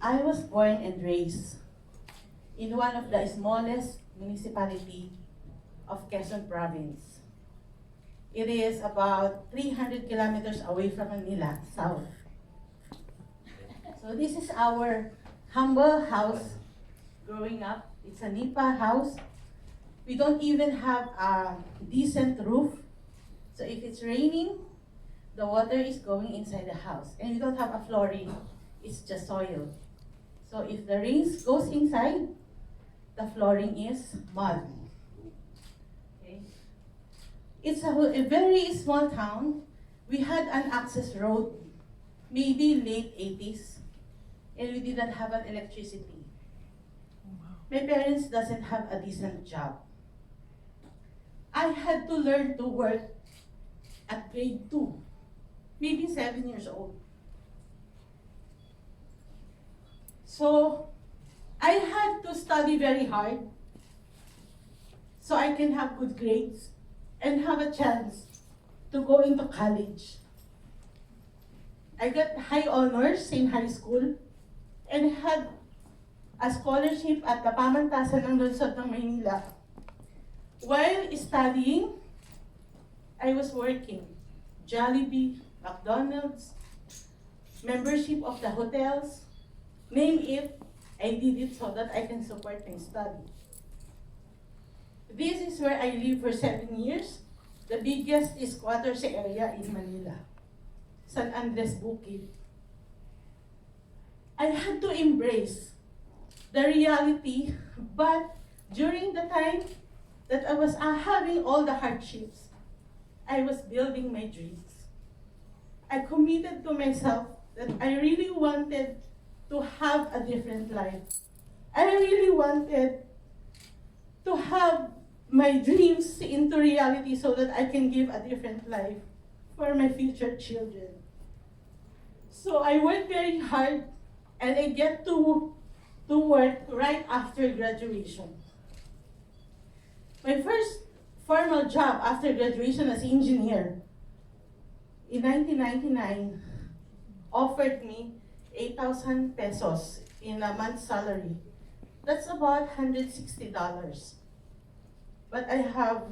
I was born and raised in one of the smallest municipality of Quezon Province. It is about 300 kilometers away from Manila, south. So this is our humble house growing up. It's a nipa house. We don't even have a decent roof. So if it's raining, the water is going inside the house. And we don't have a flooring, it's just soil. So if the rain goes inside, the flooring is mud. Okay. It's a very small town. We had an access road, maybe late 80s, and we didn't have an electricity. My parents doesn't have a decent job. I had to learn to work at grade 2, maybe 7 years old. So I had to study very hard so I can have good grades and have a chance to go into college. I got high honors in high school and had a scholarship at the Pamantasan ng Lungsod ng Manila. While studying, I was working. Jollibee, McDonald's, membership of the hotels, name it, I did it so that I can support my study. This is where I lived for 7 years, the biggest squatters area in Manila, San Andres Bukid. I had to embrace the reality, but during the time that I was having all the hardships, I was building my dreams. I committed to myself that I really wanted to have a different life. I really wanted to have my dreams into reality so that I can give a different life for my future children. So I worked very hard and I get to work right after graduation. My first formal job after graduation as engineer in 1999 offered me 8,000 pesos in a month's salary. That's about $160. But I have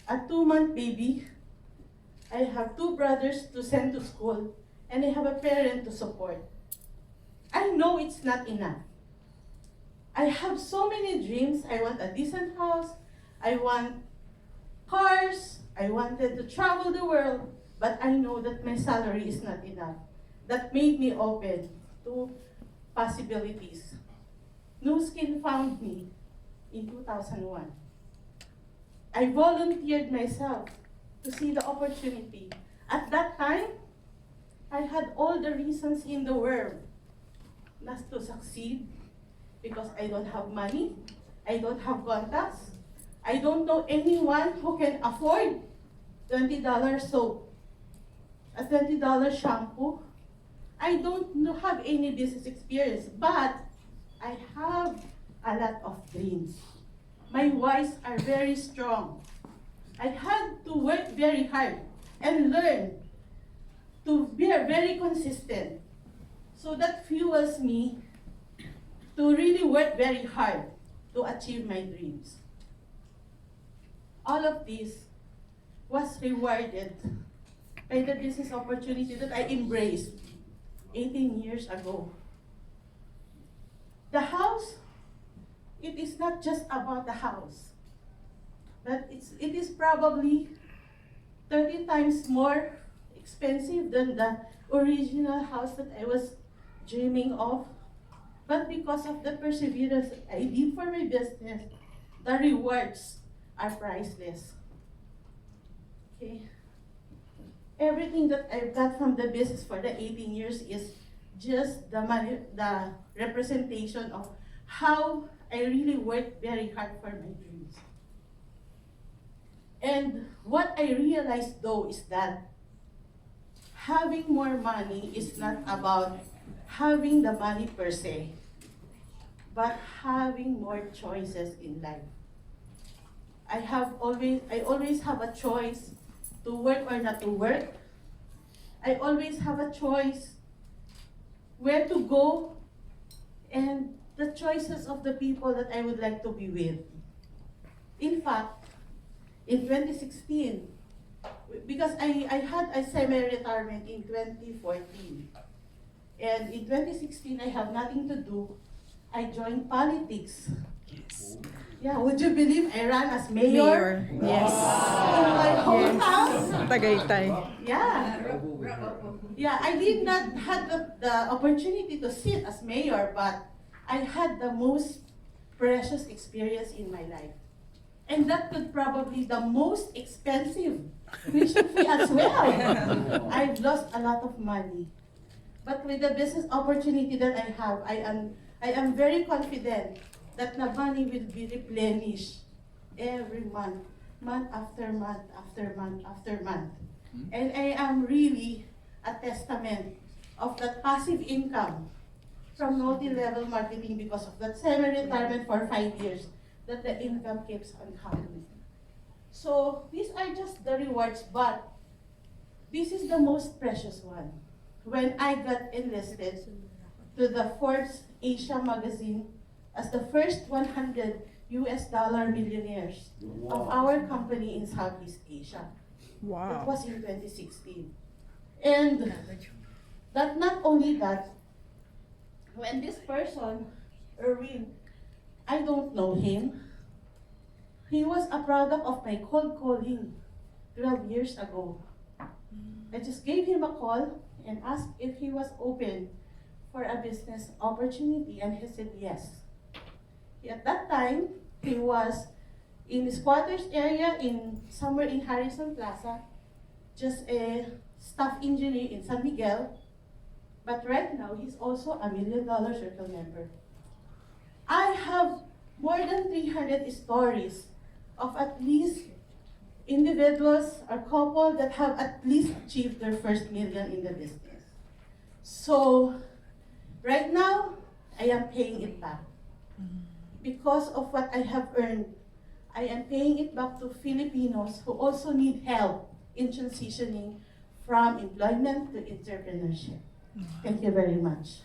a 2-month baby, I have 2 brothers to send to school, and I have a parent to support. I know it's not enough. I have so many dreams. I want a decent house, I want cars, I wanted to travel the world, but I know that my salary is not enough. That made me open to possibilities. Nu Skin found me in 2001. I volunteered myself to see the opportunity. At that time, I had all the reasons in the world not to succeed because I don't have money, I don't have contacts, I don't know anyone who can afford $20 soap, a $20 shampoo. I don't have any business experience, but I have a lot of dreams. My whys are very strong. I had to work very hard and learn to be very consistent. So that fuels me to really work very hard to achieve my dreams. All of this was rewarded by the business opportunity that I embraced 18 years ago. The house, it is not just about the house, but it is probably 30 times more expensive than the original house that I was dreaming of. But because of the perseverance I did for my business, the rewards are priceless. Okay. Everything that I've got from the business for the 18 years is just the representation of how I really worked very hard for my dreams. And what I realized though is that having more money is not about having the money per se, but having more choices in life. I always have a choice to work or not to work. I always have a choice where to go, and the choices of the people that I would like to be with. In fact, in 2016, because I had a semi-retirement in 2014, and in 2016 I have nothing to do, I joined politics. Yes. Yeah, would you believe I ran as mayor? Yes. In my hometown? Tagaytay. Yeah. Yeah, I did not have the opportunity to sit as mayor, but I had the most precious experience in my life. And that could probably the most expensive tuition fee as well. I've lost a lot of money. But with the business opportunity that I have, I am very confident that the money will be replenished every month, month after month, after month, after month. And I am really a testament of that passive income from multi-level marketing because of that semi-retirement for 5 years, that the income keeps on coming. So these are just the rewards, but this is the most precious one. When I got enlisted to the Forbes Asia magazine as the first 100 US dollar millionaires of our company in Southeast Asia. That Wow. was in 2016. And that not only that, when this person, Erwin, I don't know him, he was a product of my cold calling 12 years ago. I just gave him a call and asked if he was open for a business opportunity, and he said yes. At that time, he was in the squatters area somewhere in Harrison Plaza, just a staff engineer in San Miguel. But right now, he's also a $1 Million Circle member. I have more than 300 stories of at least individuals or couple that have at least achieved their first million in the business. So, right now, I am paying it back. Because of what I have earned, I am paying it back to Filipinos who also need help in transitioning from employment to entrepreneurship. Thank you very much.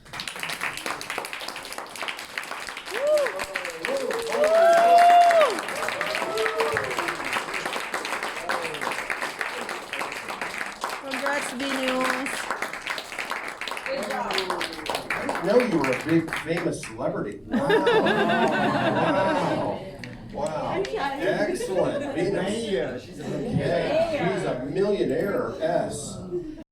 Congrats, B-News. I didn't know you were a big famous celebrity. Wow. Wow. I'm shy. Excellent. Venus. Yeah, she's a Yeah, she's a millionaire-S.